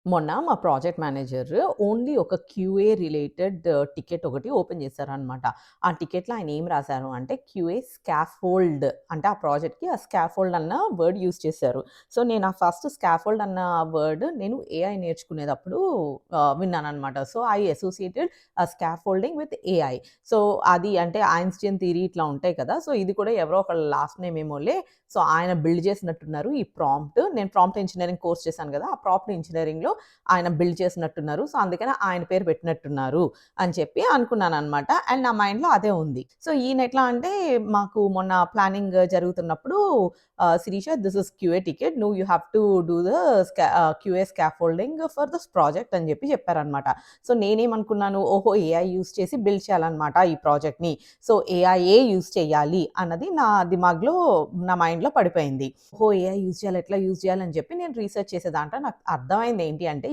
మొన్న మా project manager only ఒక క్యూఏ రిలేటెడ్ టికెట్ ఒకటి ఓపెన్ చేశారనమాట. ఆ టికెట్‌లో ఆయన ఏం రాసారు అంటే క్యూఏ స్కాఫోల్డ్ అంటే ఆ ప్రాజెక్ట్‌కి ఆ స్కాఫోల్డ్ అన్న వర్డ్ యూజ్ చేశారు. సో, నేను ఆ ఫస్ట్ స్కాఫోల్డ్ అన్న వర్డ్ నేను ఏఐ నేర్చుకునేటప్పుడు విన్నాననమాట. So, I associated scaffolding with AI. So, అది అంటే ఐన్‌స్టీన్ థియరీ ఇట్లా ఉంటాయి కదా! సో, ఇది కూడా ఎవరో ఒకళ్ళ లాస్ట్ నేమ్ ఏమోలే. సో, ఆయన బిల్డ్ చేసినట్టున్నారు ఈ ప్రాంప్ట్. నేను ప్రాంప్ట్ ఇంజినీరింగ్ కోర్స్ చేశాను కదా! ఆ ప్రాంప్ట్ ఇంజినీరింగ్‌లో ఆయన బిల్డ్ చేసినట్టున్నారు. సో, అందుకని ఆయన పేరు పెట్టినట్టున్నారు అని చెప్పి అనుకున్నాననమాట. అండ్ నా మైండ్‌లో అదే ఉంది. సో, ఈయన ఎట్లా అంటే మాకు మొన్న ప్లానింగ్ జరుగుతున్నప్పుడు "Sirisha this is QA ticket. You have to do the QA scaffolding for this project" అని చెప్పి చెప్పారనమాట. సో, నేనేమనుకున్నాను ఓహో! ఏఐ యూజ్ చేసి బిల్డ్ చేయాలనమాట ఈ ప్రాజెక్ట్‌ని. సో, ఏఐయే యూజ్ చేయాలి అన్నది నా దిమాగ్‌లో నా మైండ్‌లో పడిపోయింది. ఓహో! ఏఐ యూజ్ చేయాలి, ఎట్లా యూజ్ చేయాలి అని చెప్పి నేను రిసర్చ్ చేసే దాంట్లో నాకు అర్థమైంది ఏంటి అంటే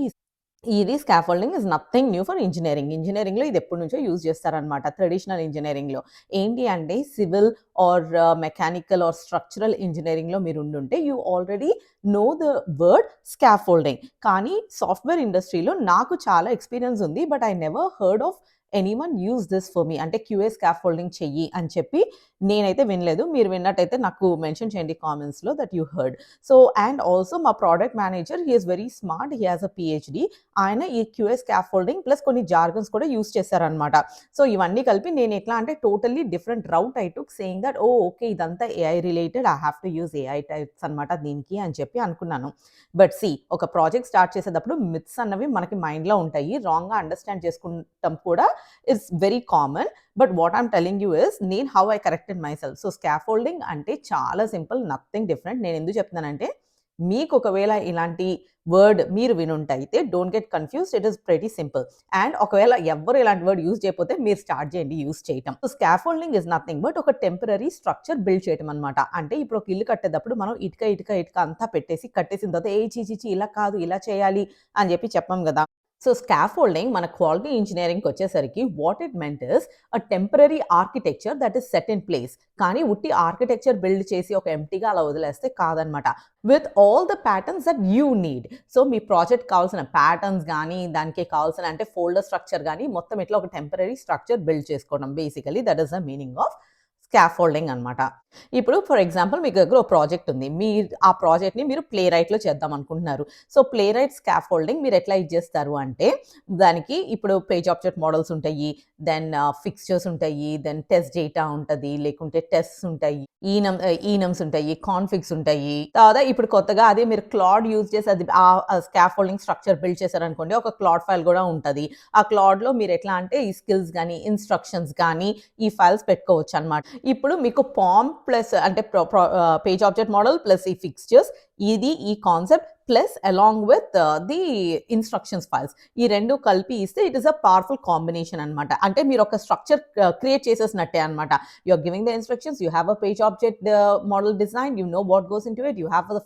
ఇది scaffolding is nothing new for engineering. ఇంజినీరింగ్‌లో ఇది ఎప్పటినుంచో యూజ్ చేస్తారనమాట. ట్రెడిషనల్ ఇంజినీరింగ్‌లో. ఏంటి అంటే civil or mechanical are structural ఇంజినీరింగ్‌లో మీరు ఉండుంటే you already know the word scaffolding. కానీ సాఫ్ట్‌వేర్ ఇండస్ట్రీలో నాకు చాలా ఎక్స్‌పీరియన్స్ ఉంది. But I never heard of anyone use this for me. అంటే క్యూఏ స్కాఫోల్డింగ్ చెయ్యి అని చెప్పి నేనైతే వినలేదు. మీరు విన్నట్టయితే నాకు మెన్షన్ చేయండి కామెంట్స్‌లో that you heard. So, and also మా product manager he is very smart. He has a PhD. ఆయన ఈ క్యూఏ స్కాఫోల్డింగ్ ప్లస్ కొన్ని జార్గన్స్ కూడా యూజ్ చేశారనమాట. సో, ఇవన్నీ కలిపి నేను ఎట్లా అంటే totally different route I took saying that oh! Okay. ఇదంతా AI related. I have to use AI types అనమాట దీనికి అని చెప్పి అనుకున్నాను. బట్ ఒక ప్రాజెక్ట్ స్టార్ట్ చేసేటప్పుడు మిత్స్ అన్నవి మనకి మైండ్‌లో ఉంటాయి. రాంగ్‌గా అండర్‌స్టాండ్ చేసుకుంటం కూడా it's very common. But what I'm telling you is నేను how I corrected myself. So, scaffolding అంటే చాలా సింపుల్. Nothing different. నేనెందుకు చెప్తున్నానంటే మీకు ఒకవేళ ఇలాంటి వర్డ్ మీరు వినుంటయితే don't get confused. It is pretty simple. And ఒకవేళ ఎవ్వరు ఇలాంటి వర్డ్ యూజ్ చేయకపోతే మీరు స్టార్ట్ చేయండి యూజ్ చేయటం. So, scaffolding is nothing but ఒక టెంపరరీ స్ట్రక్చర్ బిల్డ్ చేయటం అనమాట. అంటే ఇప్పుడు ఒక ఇల్లు కట్టేటప్పుడు మనం ఇటుక అంతా పెట్టేసి కట్టేసిన తర్వాత ఏ ఛీ! ఛీ! ఛీ! ఇలా కాదు ఇలా చేయాలి అని చెప్పి చెప్పం గదా! సో, స్కాఫోల్డింగ్ మన క్వాలిటీ ఇంజినీరింగ్‌కొచ్చేసరికి what it meant is a temporary architecture that is set in place. కానీ ఉట్టి ఆర్కిటెక్చర్ బిల్డ్ చేసి ఒక ఎంప్టీగా అలా వదిలేస్తే కాదనమాట. With all the patterns that you need. So, మీ ప్రాజెక్ట్‌కి కావాల్సిన ప్యాటర్న్స్ గానీ, దానికి కావాల్సిన అంటే ఫోల్డర్ స్ట్రక్చర్ గానీ, మొత్తం ఇట్లా ఒక టెంపరరీ స్ట్రక్చర్ బిల్డ్ చేసుకోవడం basically that is the meaning of scaffolding అనమాట. ఇప్పుడు ఫర్ ఎగ్జాంపుల్ మీ దగ్గర ఒక ప్రాజెక్ట్ ఉంది. ఆ ప్రాజెక్ట్‌ని మీరు ప్లే రైట్‌లో చేద్దాం అనుకుంటున్నారు. సో, ప్లే రైట్ స్కాఫోల్డింగ్ మీరు ఎట్లా ఇచ్చేస్తారు అంటే, దానికి ఇప్పుడు పేజ్ ఆబ్జెక్ట్ మోడల్స్ ఉంటాయి. దెన్ ఫిక్స్చర్స్ ఉంటాయి. దెన్ టెస్ట్ డేటా ఉంటది. లేకుంటే టెస్ట్స్ ఉంటాయి. ఈనమ్స్ ఉంటాయి. కాన్ఫిగ్స్ ఉంటాయి. తర్వాత ఇప్పుడు కొత్తగా అదే మీరు క్లాడ్ యూజ్ చేసి అది స్కాఫోల్డింగ్ స్ట్రక్చర్ బిల్డ్ చేశారనుకోండి. ఒక క్లాడ్ ఫైల్ గూడా ఉంటది. ఆ క్లాడ్‌లో మీరు ఎట్లా అంటే ఈ స్కిల్స్ గాని, ఇన్‌స్ట్రక్షన్స్ గాని ఈ ఫైల్స్ పెట్టుకోవచ్చనమాట. ఇప్పుడు మీకు పామ్ ప్లస్ అంటే పేజ్ ఆబ్జెక్ట్ మోడల్ ప్లస్ ఈ ఫిక్స్చర్స్ ఈ concept plus along with the instructions files. ఈ 2 కలిపి ఇస్తే it is a powerful combination అనమాట. అంటే మీరు ఒక స్ట్రక్చర్ క్రియేట్ చేసేసినట్టే అనమాట. You are giving the instructions, you have a page object model design, you know what goes into it, you have the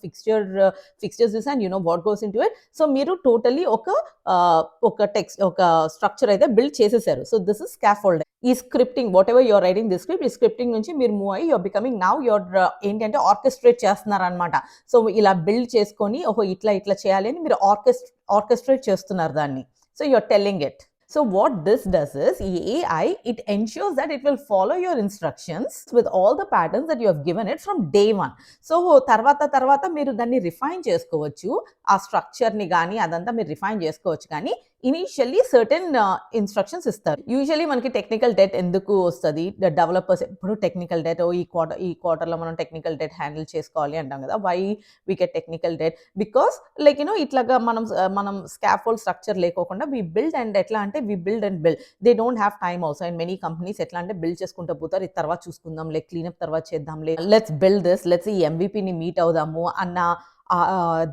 fixtures design, you know what goes into it. So, మీరు totally ఒక structure అయితే build చేసేసారు. So, this is scaffolding. ఈ scripting whatever you are writing the script, ఈ scripting నుంచి మీరు move అయ్యి becoming now ఏంటి అంటే ఆర్కెస్ట్రేట్ చేస్తున్నారనమాట. సో, ఇలా బిల్డ్ చేసుకొని ఓహో! ఇట్లా చేయాలి అని మీరు ఆర్కెస్ట్రేట్ చేస్తున్నారు దాన్ని. So, you are telling it. So, what this does is AI, it ensures that it will follow your instructions with all the patterns that you have given it from day one. So, తర్వాత మీరు దాన్ని refine చేసుకోవచ్చు. ఆ స్ట్రక్చర్‌ని గాని అదంతా మీరు refine చేసుకోవచ్చు కానీ ఇనీషియల్లీ సర్టెన్ ఇన్‌స్ట్రక్షన్స్ ఇస్తారు. యూజువల్లీ మనకి టెక్నికల్ డెట్ ఎందుకు వస్తది? డెవలపర్స్ ఎప్పుడు టెక్నికల్ డెట్ ఈ క్వార్టర్‌లో మనం టెక్నికల్ డెట్ హ్యాండిల్ చేసుకోవాలి అంటాం కదా! Why we get technical debt? Because like ఇట్లాగా మనం స్కాఫోల్డ్ స్ట్రక్చర్ లేకోకుండా వి బిల్డ్ అండ్ ఎట్లా అంటే we build and build. They don't have time also. And many companies ఎట్లా అంటే బిల్డ్ చేసుకుంటూ పోతారు. ఇది తర్వాత చూసుకుందాంలే, క్లీనప్ తర్వాత చేద్దాంలే. Let's build this. లెట్స్ ఈ ఎంవీపీని మీట్ అవుదాము అన్న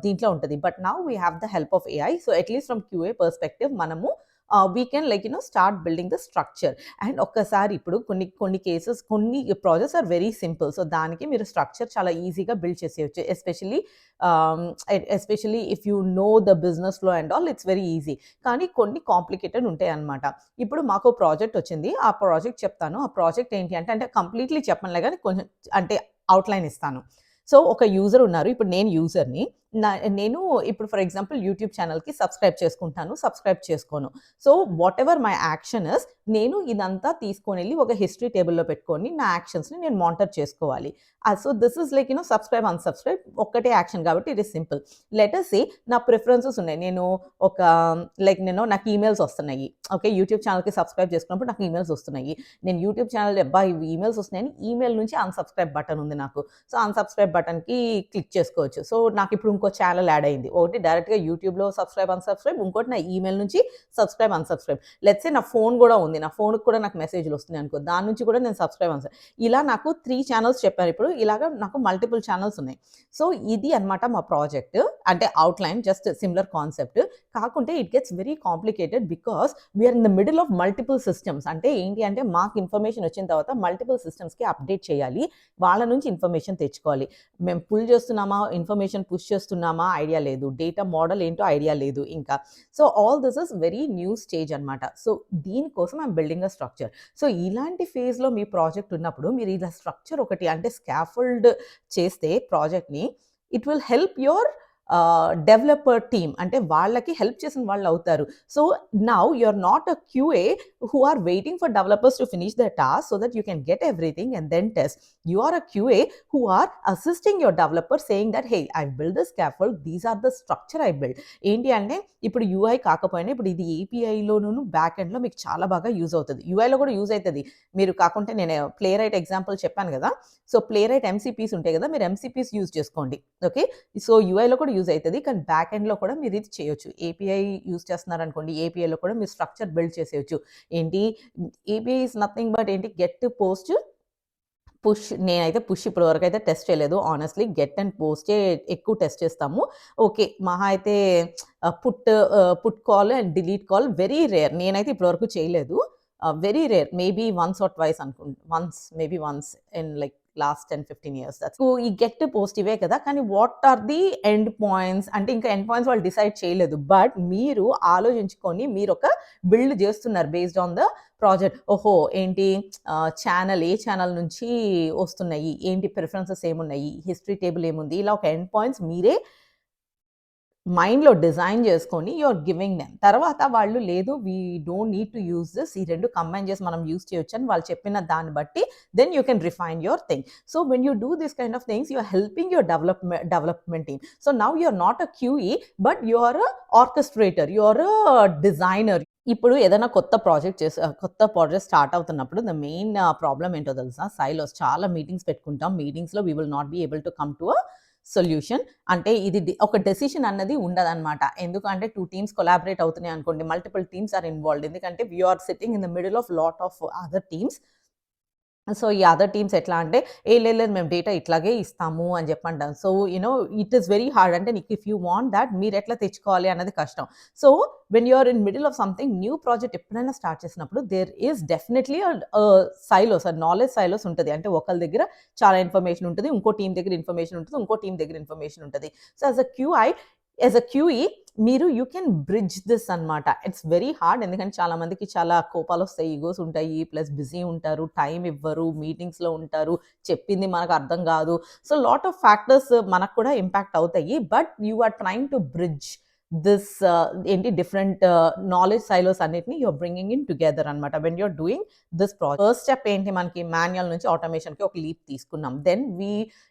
దీంట్లో ఉంటది. But now we have the help of AI. So, at least from QA perspective మనము we can start building the structure. And ఒక్కసారి ఇప్పుడు కొన్ని కేసెస్ కొన్ని projects are very simple. So, దానికి మీరు స్ట్రక్చర్ చాలా ఈజీగా బిల్డ్ చేసేయొచ్చు. Especially if you know the business flow and all it's very easy. కానీ కొన్ని కాంప్లికేటెడ్ ఉంటాయన్నమాట. ఇప్పుడు మాకు ప్రాజెక్ట్ వచ్చింది. ఆ ప్రాజెక్ట్ చెప్తాను. ఆ ప్రాజెక్ట్ ఏంటి అంటే కంప్లీట్‌లీ చెప్పనులే గానీ కొంచెం అంటే అవుట్‌లైన్ ఇస్తాను. సో, ఒక యూజర్ ఉన్నారు. ఇప్పుడు నేను యూజర్‌ని. నేను ఇప్పుడు ఫర్ ఎగ్జాంపుల్ యూట్యూబ్ ఛానల్‌కి సబ్స్క్రైబ్ చేసుకుంటాను, సబ్స్క్రైబ్ చేసుకోను. So, whatever my action is నేను ఇదంతా తీసుకొనెళ్ళి ఒక హిస్టరీ టేబుల్‌లో పెట్టుకొని నా యాక్షన్స్‌ని నేను మానిటర్ చేసుకోవాలి. So, this is like subscribe, unsubscribe ఒక్కటే యాక్షన్ కాబట్టి it is simple. Let us say నా ప్రిఫరెన్సెస్ ఉన్నాయి. ఒక నాకు ఈమెయిల్స్ వస్తున్నాయి. ఓకే. యూట్యూబ్ ఛానల్‌కి సబ్స్క్రైబ్ చేసుకున్నప్పుడు నాకు ఈమెయిల్స్ వస్తున్నాయి. నేను యూట్యూబ్ ఛానల్ అబ్బా! ఇవి ఈమెయిల్స్ వస్తున్నాయని ఈమెయిల్ నుంచి అన్‌సబ్స్క్రైబ్ బటన్ ఉంది నాకు. సో, అన్‌సబ్స్క్రైబ్ బటన్‌కి క్లిక్ చేసుకోవచ్చు. సో, నాకిప్పుడు ఇంకో ఛానల్ యాడ్ అయింది. ఒకటి డైరెక్ట్‌గా యూట్యూబ్‌లో సబ్స్క్రైబ్, అన్‌సబ్స్క్రైబ్. ఇంకోటి నా ఈమెయిల్ నుంచి సబ్స్క్రైబ్, అన్‌సబ్స్క్రైబ్. లెట్స్ సే నా ఫోన్ గూడా ఉంది. నా ఫోన్‌కి కూడా నాకు మెసేజ్‌లు వస్తున్నాయి అనుకో. దాని నుంచి కూడా నేను సబ్స్క్రైబ్, అన్‌సబ్స్క్రైబ్ ఇలా నాకు 3 ఛానెల్స్ చెప్పాను ఇప్పుడు. ఇలాగ నాకు మల్టిపుల్ ఛానెల్స్ ఉన్నాయి. సో, ఇది అన్నమాట మా ప్రాజెక్ట్. అంటే ఔట్‌లైన్ జస్ట్ సిమిలర్ కాన్సెప్ట్. కాకుంటే it gets very complicated because we are in the middle of multiple systems. అంటే ఏంటి అంటే మాకు ఇన్ఫర్మేషన్ వచ్చిన తర్వాత మల్టిపుల్ సిస్టమ్స్‌కి అప్డేట్ చేయాలి. వాళ్ళ నుంచి ఇన్ఫర్మేషన్ తెచ్చుకోవాలి. మేము పుల్ చేస్తున్నామా, ఇన్ఫర్మేషన్ పుష్ చేస్తున్నామా ఐడియా లేదు. డేటా మోడల్ ఏంటో ఐడియా లేదు ఇంకా. So, all this is very new stage అన్నమాట. సో, దీనికోసం I'm building a structure. So, ఇలాంటి ఫేజ్‌లో మీ ప్రాజెక్ట్ ఉన్నప్పుడు మీరు ఇలా స్ట్రక్చర్ ఒకటి అంటే స్కాఫోల్డ్ చేస్తే ప్రాజెక్ట్‌ని it will help your developer team. అంటే వాళ్ళకి హెల్ప్ చేసిన వాళ్ళవుతారు. So, now you are not a QA who are waiting for developers to finish their task so that you can get everything and then test. You are a QA who are assisting your developer saying that, hey, I've built this scaffold. These are the structure I built. ఏంటి అంటే ఇప్పుడు UI కాకపోయినా ఇప్పుడు ఇది ఏపీఐలోను back ఎండ్‌లో మీకు చాలా బాగా యూజ్ అవుతది. యూఐలో కూడా యూజ్ అయితది. మీరు కాకుంటే నేను ప్లే రైట్ ఎగ్జాంపుల్ చెప్పాను కదా! సో, ప్లే రైట్ ఎంసీపీస్ ఉంటాయి కదా! మీరు ఎంసీపీస్ యూజ్ చేసుకోండి. ఓకే. సో, యూఐలో కూడా యూజ్ అయితది. కానీ బ్యాక్ ఎండ్‌లో కూడా మీరు ఇది చేయొచ్చు. ఏపీఐ యూజ్ చేస్తున్నారనుకోండి, ఏపీఐలో కూడా మీరు స్ట్రక్చర్ బిల్డ్ చేసేయొచ్చు. ఏంటి ఏపీఐ ఈస్ నథింగ్ బట్ ఏంటి గెట్, పోస్ట్, పుష్. నేనైతే పుష్ ఇప్పటి వరకైతే టెస్ట్ చేయలేదు. హానెస్ట్‌లీ గెట్ అండ్ పోస్టే ఎక్కువ టెస్ట్ చేస్తాము. ఓకే. మహా అయితే put call and delete call very rare. నేనైతే ఇప్పటి వరకు చేయలేదు. Very rare. Maybe once or twice maybe once in like last 10, 15 years. So, ఈ గెట్, పోస్ట్ ఇవే కదా! కానీ what are the end points అంటే ఇంకా ఎండ్ పాయింట్స్ వాళ్ళు డిసైడ్ చేయలేదు. బట్ మీరు ఆలోచించుకొని మీరొక బిల్డ్ చేస్తున్నారు బేస్డ్ ఆన్ ద ప్రాజెక్ట్. ఓహో! ఏంటి ఏ ఛానల్ నుంచి వస్తున్నాయి? ఏంటి ప్రిఫరెన్సెస్ ఏమున్నాయి? హిస్టరీ టేబుల్ ఏముంది? ఇలా ఒక ఎండ్ పాయింట్స్ మీరే మైండ్‌లో డిజైన్ చేసుకొని యూ ఆర్ గివింగ్ దెమ్. తర్వాత వాళ్ళు లేదు we don't need to use this. ఈ 2 కంబైన్ చేసి మనం యూజ్ చేయొచ్చని వాళ్ళు చెప్పిన దాన్ని బట్టి then you can refine your thing. So, when you do this kind of things you are helping your development team. So, now you are not a QE but you are a orchestrator. You are a designer. ఇప్పుడు ఏదైనా కొత్త project start అవుతున్నప్పుడు the main problem ఏంటో తెలుసా? Silos. చాలా meetings పెట్టుకుంటాం. మీటింగ్స్‌లో we will not be able to come to a solution. అంటే ఇది ఒక డెసిషన్ అన్నది ఉండదనమాట. ఎందుకంటే 2 టీమ్స్ కొలాబరేట్ అవుతున్నాయి అనుకోండి. Multiple teams are involved. ఎందుకంటే we are sitting in the middle of lot of other teams. So, ఈ అదర్ టీమ్స్ ఎట్లా అంటే, లేదు మేము డేటా ఇట్లాగే ఇస్తాము అని చెప్పంటారు. So, it is very hard. అంటే నీకు ఇఫ్ యూ వాంట్ థట్ మీరెట్లా తెచ్చుకోవాలి అన్నది కష్టం. So, when you are in middle of something new project ఎప్పుడైనా స్టార్ట్ చేసినప్పుడు there is definitely knowledge silos ఉంటది. అంటే ఒకళ్ళ దగ్గర చాలా ఇన్ఫర్మేషన్ ఉంటది. ఇంకో టీమ్ దగ్గర ఇన్ఫర్మేషన్ ఉంటది. ఇంకో టీమ్ దగ్గర ఇన్ఫర్మేషన్ ఉంటది. So, as a QE you can bridge this అన్నమాట. It's very hard. ఎందుకంటే చాలా మందికి చాలా కోపాలొస్తాయి. ఈగోస్ ఉంటాయి. ప్లస్ బిజీ ఉంటారు. టైం ఇవ్వరు. మీటింగ్స్‌లో ఉంటారు. చెప్పింది మనకు అర్థం కాదు. సో, లాట్ ఆఫ్ ఫ్యాక్టర్స్ మనకు కూడా ఇంపాక్ట్ అవుతాయి. But you are trying to bridge this different knowledge silos అన్నిటిని you are bringing in together అన్నమాట. When you are doing this project. First step ఏంటి మనకి మాన్యువల్ నుంచి ఆటోమేషన్‌కి ఒక లీప్ తీసుకున్నాం. దెన్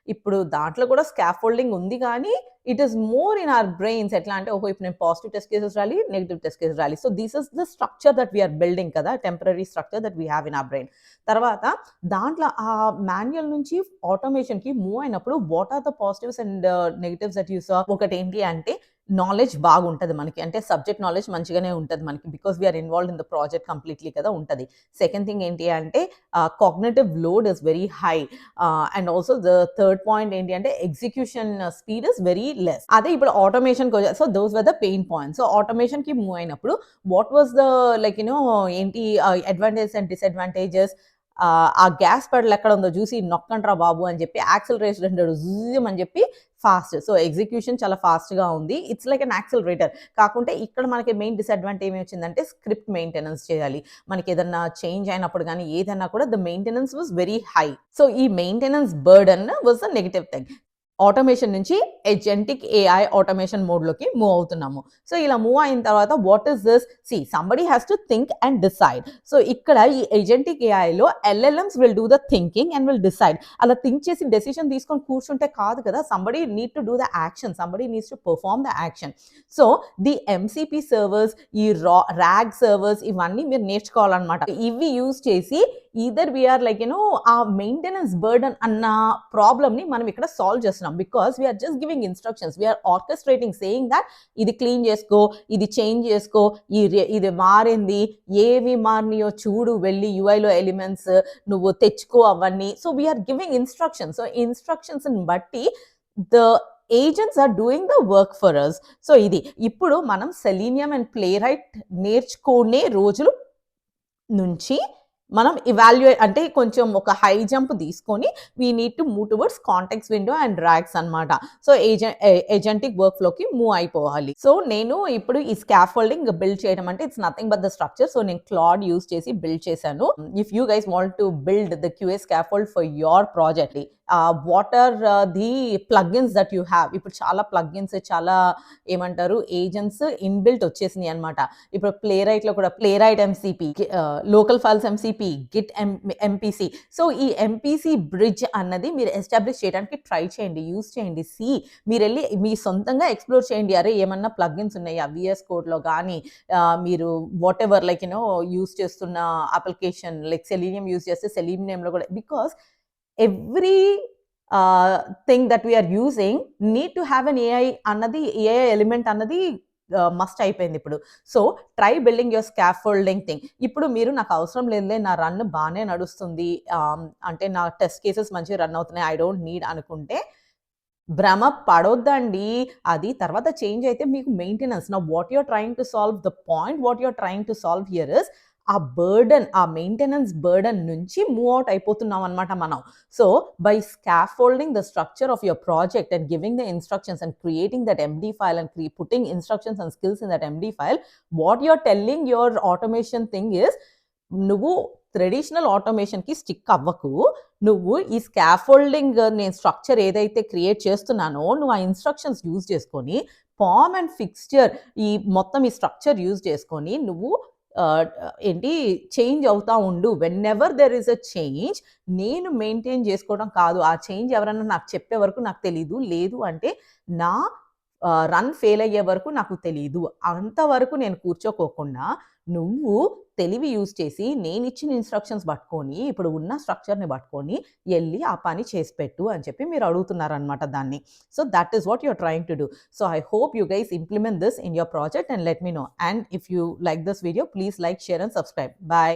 ఇప్పుడు దాంట్లో కూడా స్కాఫోల్డింగ్ ఉంది కానీ it is more in our brains. ఎట్లా అంటే ఓహో! ఇప్పుడు నేను పాజిటివ్ టెస్ట్ కేసెస్ రాయాలి, నెగెటివ్ టెస్ట్ కేసెస్ రాయాలి. So, this is the structure that we are building కదా! Temporary structure that we have in our brain. తర్వాత దాంట్లో ఆ మాన్యువల్ నుంచి ఆటోమేషన్‌కి మూవ్ అయినప్పుడు what are the positives and negatives that you saw? ఒకటేంటి అంటే నాలెడ్జ్ బాగుంటది మనకి. అంటే సబ్జెక్ట్ నాలెడ్జ్ మంచిగానే ఉంటది మనకి. Because we are involved in the project completely కదా ఉంటది. సెకండ్ థింగ్ ఏంటి అంటే cognitive load is very high. And also the third point ఏంటి అంటే execution speed is very less. అదే ఇప్పుడు ఆటోమేషన్‌కి so, those were the pain points. So, ఆటోమేషన్‌కి మూవ్ అయినప్పుడు వాట్ వాస్ ద ఏంటి అడ్వాంటేజెస్ అండ్ డిసడ్వాంటేజెస్. ఆ గ్యాస్ పెడల్ ఎక్కడ ఉందో చూసి నొక్కండ్రా బాబు అని చెప్పి యాక్సిలరేషన్ అని చెప్పి ఫాస్ట్. సో, ఎగ్జిక్యూషన్ చాలా ఫాస్ట్‌గా ఉంది. It's like an accelerator. కాకుంటే ఇక్కడ మనకి మెయిన్ డిసడ్వాంటేజ్ ఏమొచ్చిందంటే స్క్రిప్ట్ మెయింటెనెన్స్ చేయాలి. మనకేదన్నా చేంజ్ అయినప్పుడు గానీ ఏదన్నా కూడా the maintenance was very high. So, ఈ maintenance burden was the negative thing. Automation నుంచి ఏజెంటిక్ ఏఐ ఆటోమేషన్ మోడ్‌లోకి మూవ్ అవుతున్నాము. సో, ఇలా మూవ్ అయిన తర్వాత what is this? Somebody has to think and decide. So, ఇక్కడ ఈ ఏజెంటిక్ ఏఐలో LLMs will do the thinking and will decide. అలా థింక్ చేసి డెసిషన్ తీసుకొని కూర్చుంటే కాదు కదా! Somebody need to do the action. Somebody needs to perform the action. So, the MCP servers, ఈ రాగ్ సర్వర్స్ ఇవన్నీ మీరు నేర్చుకోవాలనమాట. ఇవి యూజ్ చేసి ఈదర్ వి ఆర్ లైక్ ఆ మెయింటెనెన్స్ బర్డెన్ అన్న ప్రాబ్లమ్‌ని మనం ఇక్కడ సాల్వ్ చేస్తున్నాం. Because we are just giving instructions. We are orchestrating saying that ఇది క్లీన్ చేసుకో, ఇది చేంజ్ చేసుకో, ఇది మారింది, ఏవి మారినాయో చూడు, వెళ్లి యూఐలో ఎలిమెంట్స్ నువ్వు తెచ్చుకో అవన్నీ. So, we are giving instructions. So, ఇన్‌స్ట్రక్షన్స్‌ని బట్టి the agents are doing the work for us. So, ఇది. ఇప్పుడు మనం సెలీనియం అండ్ ప్లేరైట్ నేర్చుకునే రోజులు నుంచి మనం అంటే కొంచెం ఒక హై జంప్ తీసుకొని we need to move towards context window and RAGs అనమాట. సో, ఏజెంటిక్ వర్క్ ఫ్లోకి మూవ్ అయిపోవాలి. సో, నేను ఇప్పుడు ఈ స్కాఫోల్డింగ్ బిల్డ్ చేయడం అంటే it's nothing but the structure. So, నేను క్లాడ్ యూజ్ చేసి బిల్డ్ చేశాను. If you guys want to build the QA scaffold for your project, what are the plugins that you have? ఇప్పుడు చాలా ప్లగిన్స్, చాలా ఏమంటారు agents inbuilt వచ్చేసినాయి అనమాట. ఇప్పుడు ప్లేరైట్‌లో కూడా ప్లేరైట్ MCP, local files MCP, Git MPC. So, ఈ ఎంపీసీ బ్రిడ్జ్ అన్నది మీరు ఎస్టాబ్లిష్ చేయడానికి ట్రై చేయండి, యూజ్ చేయండి. మీరెళ్ళి మీ సొంతంగా ఎక్స్‌ప్లోర్ చేయండి. అరే ఏమన్నా ప్లగిన్స్ ఉన్నాయా వీఎస్ కోడ్‌లో గానీ, మీరు వాటెవర్ లైక్ యూజ్ చేస్తున్న అప్లికేషన్ లైక్ సెలీనియం యూజ్ చేస్తే సెలీనియంలో కూడా, because every thing that we are using need to have an AI element అన్నది మస్ట్ అయిపోయింది ఇప్పుడు. So, try building your scaffolding thing. ఇప్పుడు మీరు నాకు అవసరం లేదులే, నా రన్ బానే నడుస్తుంది, అంటే నా టెస్ట్ కేసెస్ మంచిగా రన్ అవుతున్నాయి, ఐ డోంట్ నీడ్ అనుకుంటే భ్రమ పడొద్దండి. అది తర్వాత చేంజ్ అయితే మీకు maintenance. Now what you are trying to solve, the point what you are trying to solve here is ఆ బర్డెన్, ఆ మెయింటెనెన్స్ బర్డెన్ నుంచి మూవ్ అవుట్ అయిపోతున్నాం అనమాట మనం. So, by scaffolding the structure of your project and giving the instructions and creating that MD file and putting instructions and skills in that MD file, what you are telling your automation thing is, నువ్వు traditional ఆటోమేషన్‌కి stick అవ్వకు. నువ్వు ఈ scaffolding నేను structure ఏదైతే create చేస్తున్నానో, నువ్వు ఆ ఇన్‌స్ట్రక్షన్స్ యూజ్ చేసుకొని ఫార్మ్ అండ్ ఫిక్స్చర్ ఈ మొత్తం ఈ స్ట్రక్చర్ యూజ్ చేసుకొని నువ్వు చేంజ్ అవుతా ఉండు. Whenever there is a change నేను మెయింటైన్ చేసుకోవడం కాదు. ఆ చేంజ్ ఎవరన్నా నాకు చెప్పే వరకు నాకు తెలీదు. లేదు అంటే నా రన్ ఫెయిల్ అయ్యే వరకు నాకు తెలీదు. అంతవరకు నేను కూర్చోకోకుండా నువ్వు తెలివి యూజ్ చేసి నేనిచ్చిన ఇన్‌స్ట్రక్షన్స్ పట్టుకొని, ఇప్పుడు ఉన్న స్ట్రక్చర్‌ని పట్టుకొని ఎళ్లి ఆ పని చేసి పెట్టు అని చెప్పి మీరు అడుగుతున్నారనమాట దాన్ని. So, that is what you are trying to do. So, I hope you guys implement this in your project and let me know. And if you like this video, please like, share and subscribe. Bye.